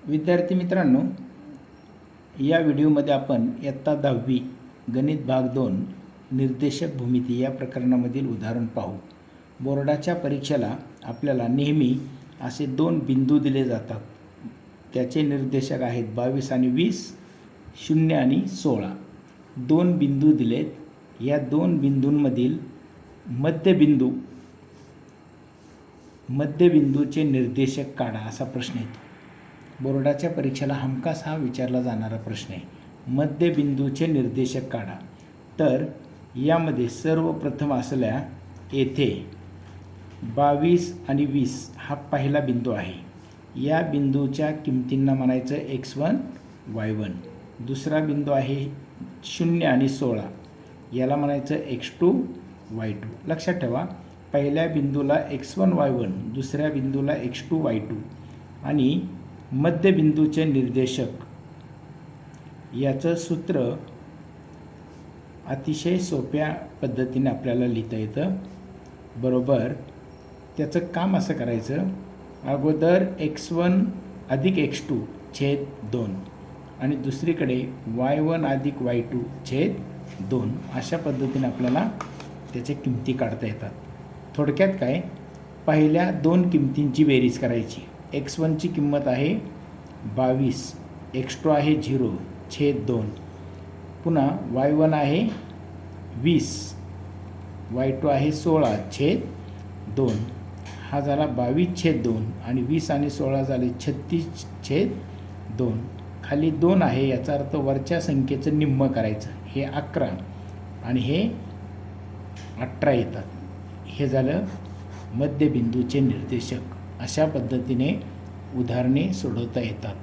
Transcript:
विद्यार्थी मित्रांनो, या व्हिडिओमध्ये आपण इयत्ता 10वी गणित भाग 2 निर्देशक भूमिती या प्रकरणामधील उदाहरण पाहू। बोर्डाच्या परीक्षेला आपल्याला नेहमी असे दोन बिंदू दिले जातात। त्याचे निर्देशक आहेत 22 आणि 20, 0 आणि 16। दोन बिंदू दिलेत। या दोन बिंदूंमधील मध्यबिंदूचे निर्देशक काढा असा प्रश्न येतो। बोर्डाच्या परीक्षेला हमखास हा विचारला जाणारा प्रश्न आहे। मध्यबिंदूचे निर्देशक काढा। तर यामध्ये सर्वप्रथम असल्या येथे 22 आणि 20 हा पहिला बिंदू आहे। या बिंदूच्या किमतींना म्हणायचं x1 y1। दुसरा बिंदू आहे 0 आणि 16, याला म्हणायचं x2 y2। लक्षात ठेवा, पहिल्या बिंदूला x1 y1, दुसऱ्या बिंदूला x2 y2 आणि मध्यबिंदूचे निर्देशक याचं सूत्र अतिशय सोप्या पद्धतीने आपल्याला लिहिता येतं। बरोबर, त्याचं काम असं करायचं, अगोदर x1 अधिक x2 छेद 2 आणि दुसरीकडे y1 अधिक y2 छेद 2 अशा पद्धतीने आपल्याला त्याच्या किमती काढता येतात। थोडक्यात काय, पहिल्या दोन किमतींची बेरीज करायची। x1 ची किंमत आहे 22, x2 आहे 0 छेद 2, पुन्हा y1 आहे 20, y2 आहे 16 छेद 2। हा झाला 22 छेद 2 आणि 20 आणि 16 झाले 36 छेद 2। खाली 2 आहे, याचा अर्थ वरच्या संख्येचं निम्म करायचं। हे 11 आणि हे 18 येतात। हे झालं मध्यबिंदूचे निर्देशक। अशा पद्धतीने उदाहरणे सोडवता येतात।